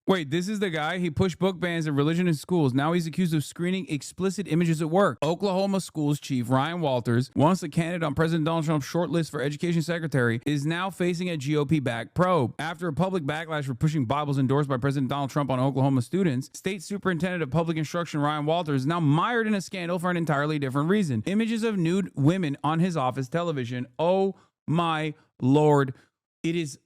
Wait, this is the guy? He pushed book bans and religion in schools. Now he's accused of screening explicit images at work. Oklahoma Schools Chief Ryan Walters, once a candidate on President Donald Trump's short list for education secretary, is now facing a GOP-backed probe. After a public backlash for pushing Bibles endorsed by President Donald Trump on Oklahoma students, State Superintendent of Public Instruction Ryan Walters is now mired in a scandal for an entirely different reason. Images of nude women on his office television. Oh my Lord. It is...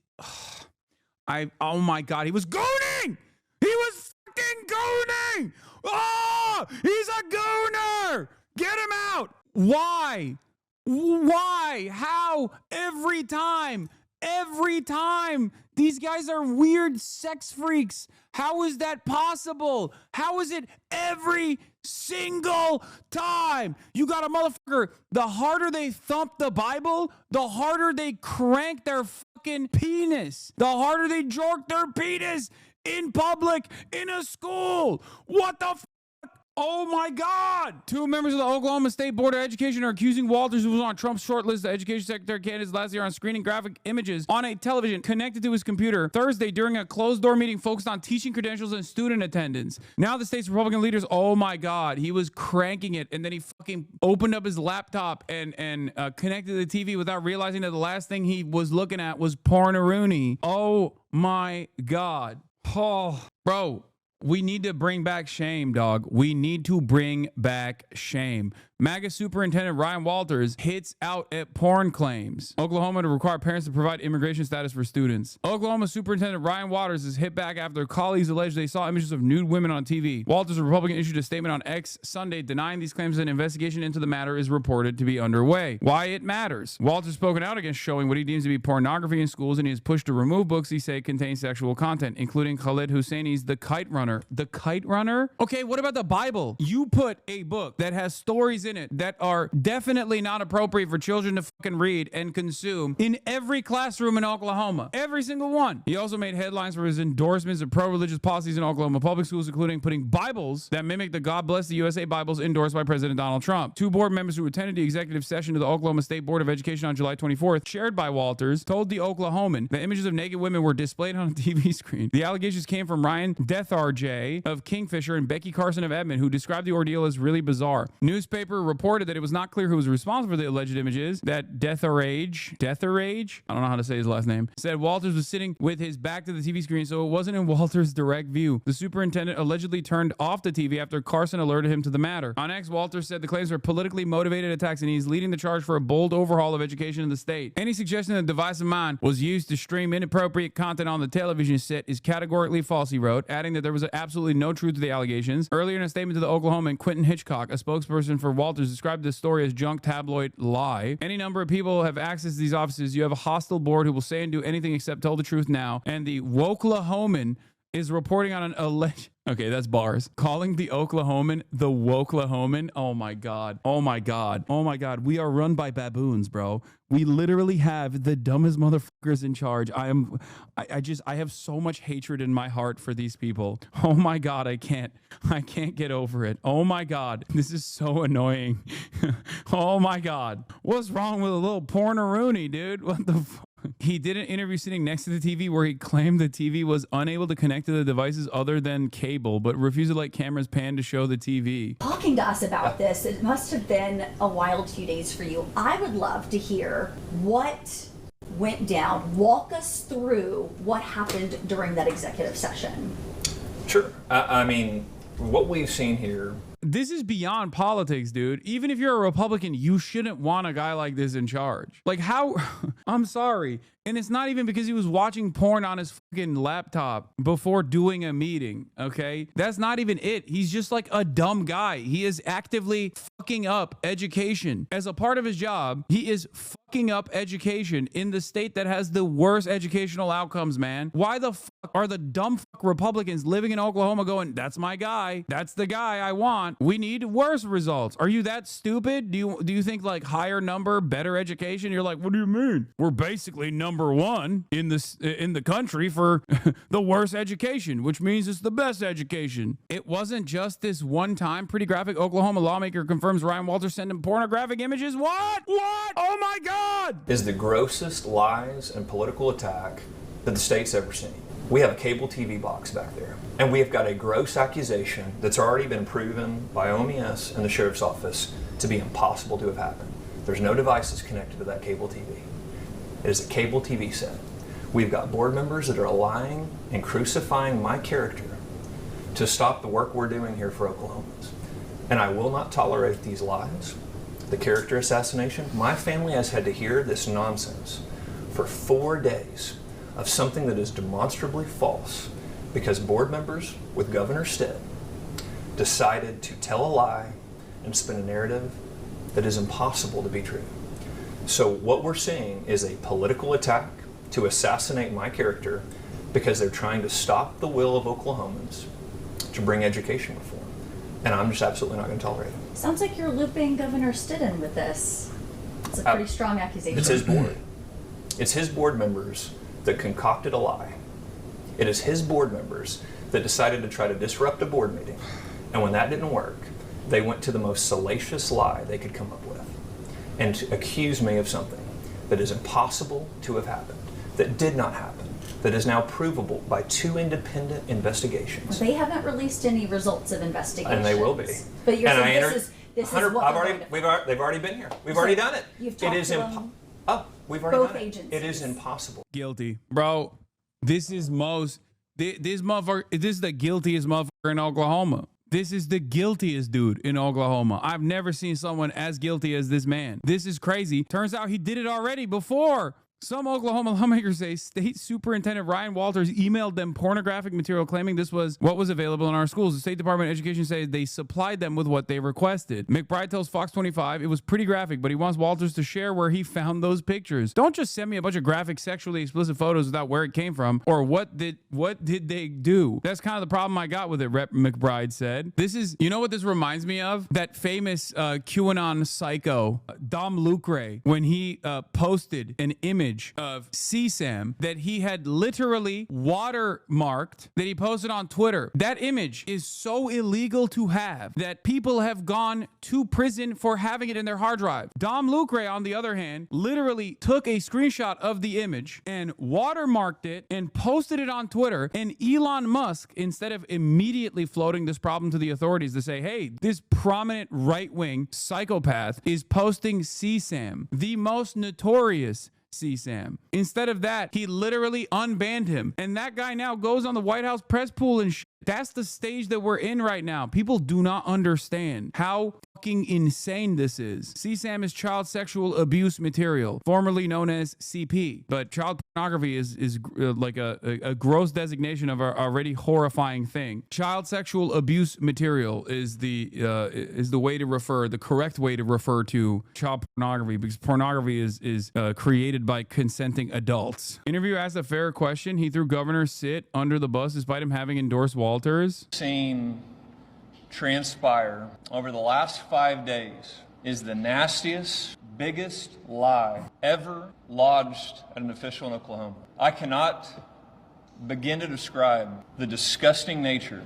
oh my God, he was gooning! He was fucking gooning! Oh, he's a gooner! Get him out! Why? Why? How? Every time! Every time! These guys are weird sex freaks. How is that possible? How is it every single time? You got a motherfucker, the harder they thump the Bible, the harder they crank their fucking penis. The harder they jork their penis in public, in a school. What the fuck? Oh my God! 2 members of the Oklahoma State Board of Education are accusing Walters, who was on Trump's short list of education secretary candidates last year, on screening graphic images on a television connected to his computer Thursday during a closed-door meeting focused on teaching credentials and student attendance. Now the state's Republican leaders, oh my God, he was cranking it, and then he fucking opened up his laptop and connected to the TV without realizing that the last thing he was looking at was porn-a-rooney. Oh my God. Oh, bro. We need to bring back shame, dog. We need to bring back shame. MAGA Superintendent Ryan Walters hits out at porn claims. Oklahoma to require parents to provide immigration status for students. Oklahoma Superintendent Ryan Walters is hit back after colleagues alleged they saw images of nude women on TV. Walters, a Republican, issued a statement on X Sunday denying these claims. An investigation into the matter is reported to be underway. Why it matters. Walters spoken out against showing what he deems to be pornography in schools, and he has pushed to remove books he say contain sexual content, including Khalid Hosseini's The Kite Runner. The Kite Runner? Okay, what about the Bible? You put a book that has stories in it that are definitely not appropriate for children to fucking read and consume in every classroom in Oklahoma. Every single one. He also made headlines for his endorsements of pro-religious policies in Oklahoma public schools, including putting Bibles that mimic the God Bless the USA Bibles endorsed by President Donald Trump. 2 board members who attended the executive session of the Oklahoma State Board of Education on July 24th, shared by Walters, told the Oklahoman that images of naked women were displayed on a TV screen. The allegations came from Ryan Detharj of Kingfisher and Becky Carson of Edmond, who described the ordeal as really bizarre. Newspaper reported that it was not clear who was responsible for the alleged images. That Detharj, I don't know how to say his last name, said Walters was sitting with his back to the TV screen, so it wasn't in Walters' direct view. The superintendent allegedly turned off the TV after Carson alerted him to the matter. On X, Walters said the claims were politically motivated attacks, and he's leading the charge for a bold overhaul of education in the state. Any suggestion that the device of mine was used to stream inappropriate content on the television set is categorically false, he wrote, adding that there was absolutely no truth to the allegations. Earlier in a statement to the Oklahoman, Quentin Hitchcock, a spokesperson for Walters, described this story as junk tabloid lie. Any number of people have access to these offices. You have a hostile board who will say and do anything except tell the truth now. And the Woklahoman is reporting on an alleged... Okay, that's bars. Calling the Oklahoman the Woklahoman. Oh my God. Oh my God. Oh my God. We are run by baboons, bro. We literally have the dumbest motherfuckers in charge. I have so much hatred in my heart for these people. Oh my God. I can't get over it. Oh my God. This is so annoying. Oh my God. What's wrong with a little porn-a-rooney, dude? What the fuck? He did an interview sitting next to the TV where he claimed the TV was unable to connect to the devices other than cable, but refused to let cameras pan to show the TV. Talking to us about this, it must have been a wild few days for you. I would love to hear what went down. Walk us through what happened during that executive session. Sure. I mean, what we've seen here... This is beyond politics, dude. Even if you're a Republican, you shouldn't want a guy like this in charge. Like, how? I'm sorry. And it's not even because he was watching porn on his fucking laptop before doing a meeting, okay? That's not even it. He's just like a dumb guy. He is actively fucking up education. As a part of his job, he is fucking up education in the state that has the worst educational outcomes, man. Why the fuck are the dumb fuck Republicans living in Oklahoma going, that's my guy. That's the guy I want. We need worse results. Are you that stupid? Do you think like higher number, better education? You're like, what do you mean? We're basically number one in the country for the worst education, which means it's the best education. It wasn't just this one time. Pretty graphic Oklahoma lawmaker confirms Ryan Walters sent him pornographic images. What? Oh my God! Is the grossest lies and political attack that the state's ever seen. We have a cable TV box back there, and we have got a gross accusation that's already been proven by OMS and the sheriff's office to be impossible to have happened. There's no devices connected to that cable TV. It is a cable TV set. We've got board members that are lying and crucifying my character to stop the work we're doing here for Oklahomans. And I will not tolerate these lies, the character assassination. My family has had to hear this nonsense for 4 days of something that is demonstrably false because board members with Governor Stitt decided to tell a lie and spin a narrative that is impossible to be true. So what we're seeing is a political attack to assassinate my character because they're trying to stop the will of Oklahomans to bring education reform. And I'm just absolutely not going to tolerate it. Sounds like you're looping Governor Stitt in with this. It's a pretty strong accusation. It's his board. It's his board members that concocted a lie. It is his board members that decided to try to disrupt a board meeting. And when that didn't work, they went to the most salacious lie they could come up with and to accuse me of something that is impossible to have happened, that did not happen, that is now provable by 2 independent investigations. They haven't released any results of investigations. And they will be. But you're and saying this is what they've already been here. We've already done it. You've talked to them. We've already Both done it. agencies. It is impossible. Guilty. Bro, this is this motherfucker, this is the guiltiest motherfucker in Oklahoma. This is the guiltiest dude in Oklahoma. I've never seen someone as guilty as this man. This is crazy. Turns out he did it already before. Some Oklahoma lawmakers say State Superintendent Ryan Walters emailed them pornographic material claiming this was what was available in our schools. The State Department of Education says they supplied them with what they requested. McBride tells Fox 25 it was pretty graphic, but he wants Walters to share where he found those pictures. Don't just send me a bunch of graphic, sexually explicit photos without where it came from or what did they do. That's kind of the problem I got with it, Rep. McBride said. This is, you know what this reminds me of? That famous QAnon psycho, Dom Lucre, when he posted an image of CSAM that he had literally watermarked that he posted on Twitter. That image is so illegal to have that people have gone to prison for having it in their hard drive. Dom Lucre, on the other hand, literally took a screenshot of the image and watermarked it and posted it on Twitter. And Elon Musk, instead of immediately floating this problem to the authorities to say, hey, this prominent right-wing psychopath is posting CSAM, the most notorious CSAM. Instead of that, he literally unbanned him. And that guy now goes on the White House press pool and that's the stage that we're in right now. People do not understand how fucking insane this is. CSAM is child sexual abuse material, formerly known as CP. But child pornography is like a gross designation of an already horrifying thing. Child sexual abuse material is the way to refer, the correct way to refer to child pornography, because pornography is created by consenting adults. Interviewer asked a fair question. He threw Governor Stitt under the bus despite him having endorsed Walters. Seen transpire over the last 5 days is the nastiest, biggest lie ever lodged at an official in Oklahoma. I cannot begin to describe the disgusting nature.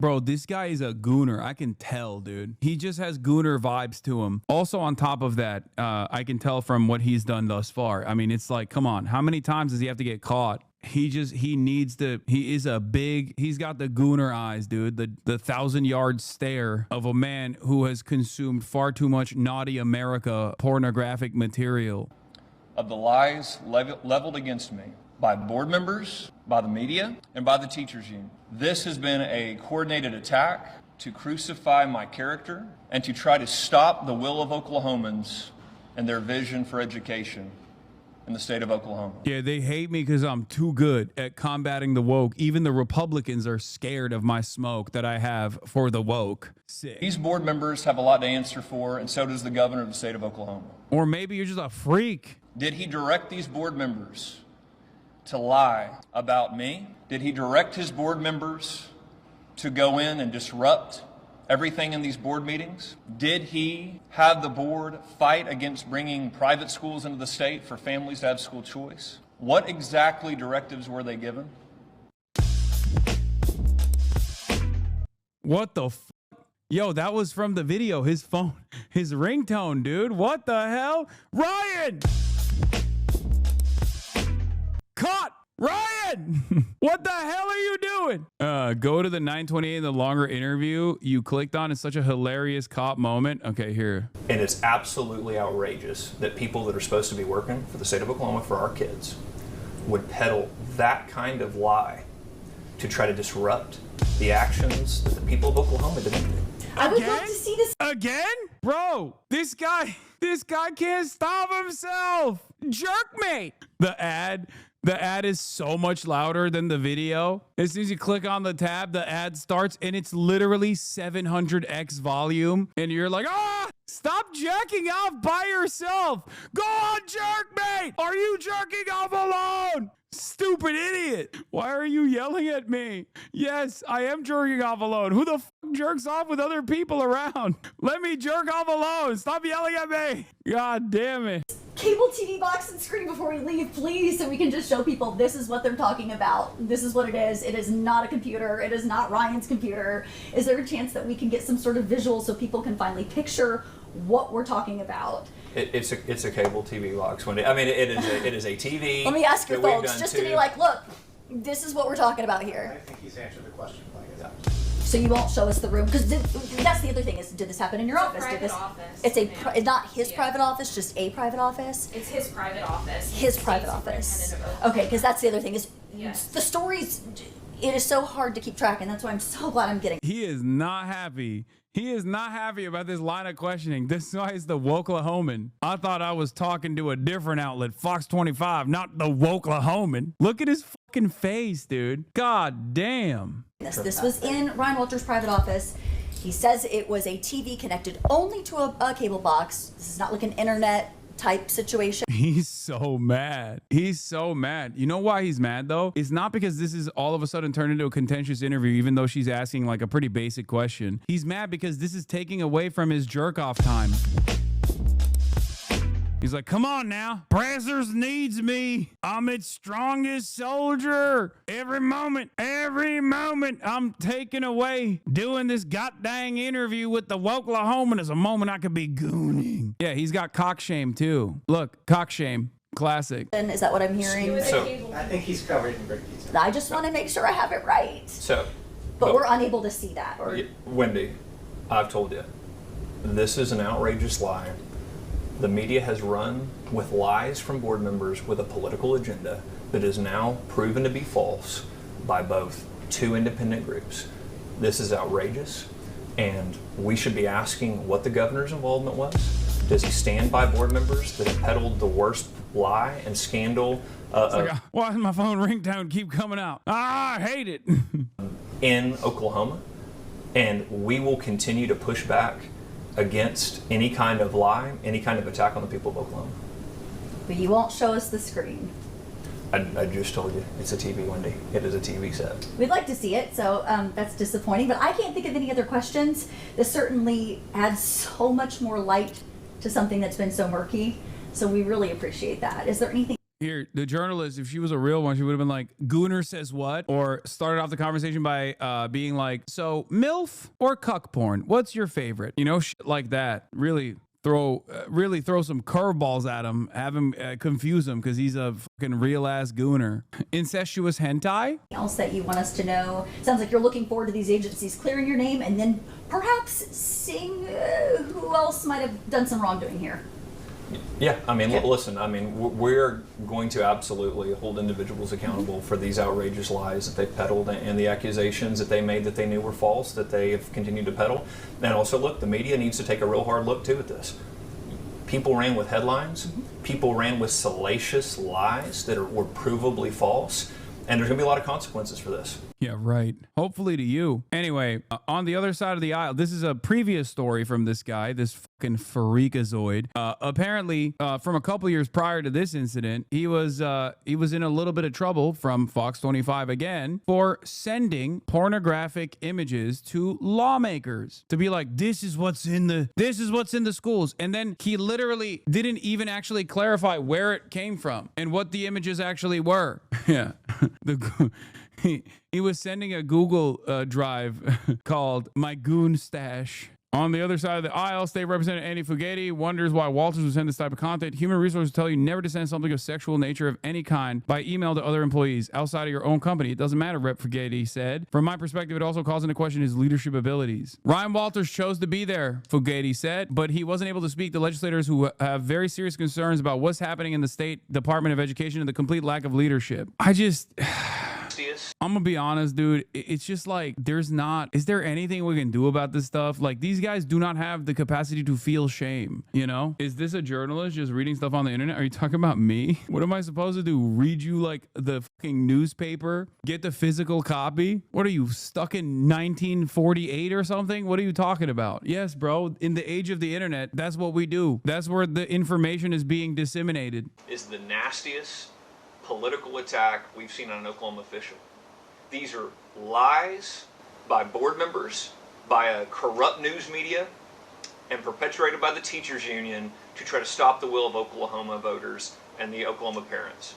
Bro, this guy is a gooner. I can tell, dude. He just has gooner vibes to him. Also, on top of that, I can tell from what he's done thus far. I mean, it's like, come on. How many times does he have to get caught? He's got the gooner eyes, dude. The 1,000-yard stare of a man who has consumed far too much naughty America pornographic material. Of the lies leveled against me by board members, by the media, and by the teachers union. This has been a coordinated attack to crucify my character and to try to stop the will of Oklahomans and their vision for education in the state of Oklahoma. Yeah, they hate me because I'm too good at combating the woke. Even the Republicans are scared of my smoke that I have for the woke. Sick. These board members have a lot to answer for, and so does the governor of the state of Oklahoma. Or maybe you're just a freak. Did he direct these board members to lie about me? Did he direct his board members to go in and disrupt everything in these board meetings? Did he have the board fight against bringing private schools into the state for families to have school choice? What exactly directives were they given? What the f? Yo, that was from the video. His phone, his ringtone, dude. What the hell? Ryan! Caught! Ryan! again. What the hell are you doing? Go to the 928, the longer interview you clicked on. It's such a hilarious cop moment. Okay, here. And it's absolutely outrageous that people that are supposed to be working for the state of Oklahoma for our kids would peddle that kind of lie to try to disrupt the actions that the people of Oklahoma demanded. I would love to see this. Again? Bro, this guy can't stop himself. Jerkmate. The ad is so much louder than the video. As soon as you click on the tab, the ad starts and it's literally 700x volume. And you're like, stop jacking off by yourself. Go on, jerkmate. Are you jerking off alone? Stupid idiot. Why are you yelling at me? Yes, I am jerking off alone. Who the f jerks off with other people around? Let me jerk off alone. Stop yelling at me. God damn it. Cable TV box and screen before we leave, please, so we can just show people this is what they're talking about. This is what it is. It is not a computer. It is not Ryan's computer. Is there a chance that we can get some sort of visual so people can finally picture what we're talking about? It's a cable TV box. I mean, it is a TV. Let me ask your that we've folks, done just too. to be like, look, this is what we're talking about here. I think he's answered the question. So you won't show us the room, because that's the other thing is, did this happen in your office? Office. It's it's not his private office, just a private office. It's his private office. His State private office. Superintendent of Oklahoma. Okay, because that's the other thing is, Yes. the stories. It is so hard to keep track, and that's why I'm so glad I'm getting. He is not happy. He is not happy about this line of questioning. This guy is the Woklahoman. I thought I was talking to a different outlet, Fox 25, not the Woklahoman. Look at his fucking face, dude. God damn. This was in Ryan Walters' private office. He says it was a TV connected only to a cable box. This is not like an internet type situation. He's so mad. He's so mad. You know why he's mad though? It's not because this is all of a sudden turned into a contentious interview, even though she's asking like a pretty basic question. He's mad because this is taking away from his jerk off time. He's like, come on now. Brazzers needs me. I'm its strongest soldier. Every moment I'm taking away doing this goddamn interview with the Woklahoman is a moment I could be gooning. Yeah, he's got cock shame too. Look, cock shame. Classic. And is that what I'm hearing? So, I think he's covered in great detail. I just want to make sure I have it right. But we're unable to see that. Or Wendy, I've told you, this is an outrageous lie. The media has run with lies from board members with a political agenda that is now proven to be false by both two independent groups. This is outrageous, and we should be asking what the governor's involvement was. Does he stand by board members that have peddled the worst lie and scandal Why does my phone ringtone keep coming out? I hate it. in Oklahoma? And we will continue to push back against any kind of lie, any kind of attack on the people of Oklahoma. But you won't show us the screen. I just told you, it's a TV, Wendy. It is a TV set. We'd like to see it, so that's disappointing. But I can't think of any other questions. This certainly adds so much more light to something that's been so murky. So we really appreciate that. Is there anything? Here, the journalist, if she was a real one, she would have been like, Gooner says what? Or started off the conversation by being like, so MILF or cuck porn? What's your favorite? You know, shit like that. Really throw some curveballs at him, have him confuse him because he's a fucking real ass Gooner. Incestuous hentai? Else that you want us to know? Sounds like you're looking forward to these agencies clearing your name and then perhaps seeing who else might have done some wrongdoing here. Yeah, I mean, listen, I mean, we're going to absolutely hold individuals accountable for these outrageous lies that they peddled and the accusations that they made that they knew were false, that they have continued to peddle. And also, look, the media needs to take a real hard look, too, at this. People ran with headlines. People ran with salacious lies that were provably false. And there's going to be a lot of consequences for this. Yeah, right. Hopefully to you. Anyway, on the other side of the aisle, this is a previous story from this guy, this fucking freakazoid. Apparently, from a couple years prior to this incident, he was in a little bit of trouble from Fox 25 again for sending pornographic images to lawmakers to be like, this is what's in the schools. And then he literally didn't even actually clarify where it came from and what the images actually were. Yeah. He was sending a Google Drive called My Goon Stash. On the other side of the aisle, State Representative Andy Fugate wonders why Walters would send this type of content. Human Resources tell you never to send something of sexual nature of any kind by email to other employees outside of your own company. It doesn't matter, Rep. Fugate said. From my perspective, it also calls into question his leadership abilities. Ryan Walters chose to be there, Fugate said, but he wasn't able to speak to legislators who have very serious concerns about what's happening in the State Department of Education and the complete lack of leadership. I'm gonna be honest, dude. It's just like is there anything we can do about this stuff? Like, these guys do not have the capacity to feel shame, you know? Is this a journalist just reading stuff on the internet? Are you talking about me? What am I supposed to do? Read you like the fucking newspaper? Get the physical copy? What are you, stuck in 1948 or something? What are you talking about? Yes, bro. In the age of the internet, that's what we do. That's where the information is being disseminated. Is the nastiest political attack we've seen on an Oklahoma official. These are lies by board members, by a corrupt news media, and perpetuated by the teachers union to try to stop the will of Oklahoma voters and the Oklahoma parents.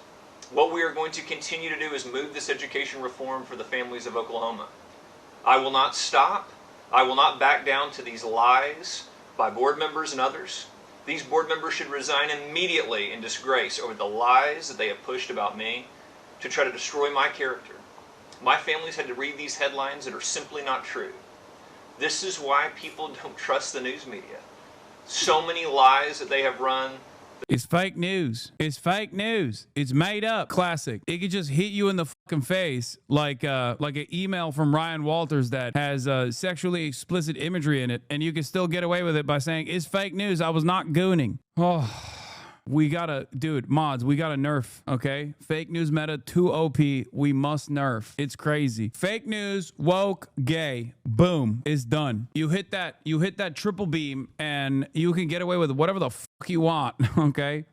What we are going to continue to do is move this education reform for the families of Oklahoma. I will not stop. I will not back down to these lies by board members and others. These board members should resign immediately in disgrace over the lies that they have pushed about me to try to destroy my character. My family's had to read these headlines that are simply not true. This is why people don't trust the news media. So many lies that they have run. It's fake news. It's fake news. It's made up. Classic. It could just hit you in the fucking face like an email from Ryan Walters that has sexually explicit imagery in it, and you can still get away with it by saying, it's fake news. I was not gooning. Oh, we gotta, dude, mods, we gotta nerf, okay? Fake news meta 2 OP. We must nerf. It's crazy. Fake news, woke, gay. Boom. It's done. You hit that triple beam and you can get away with whatever the fuck you want, okay?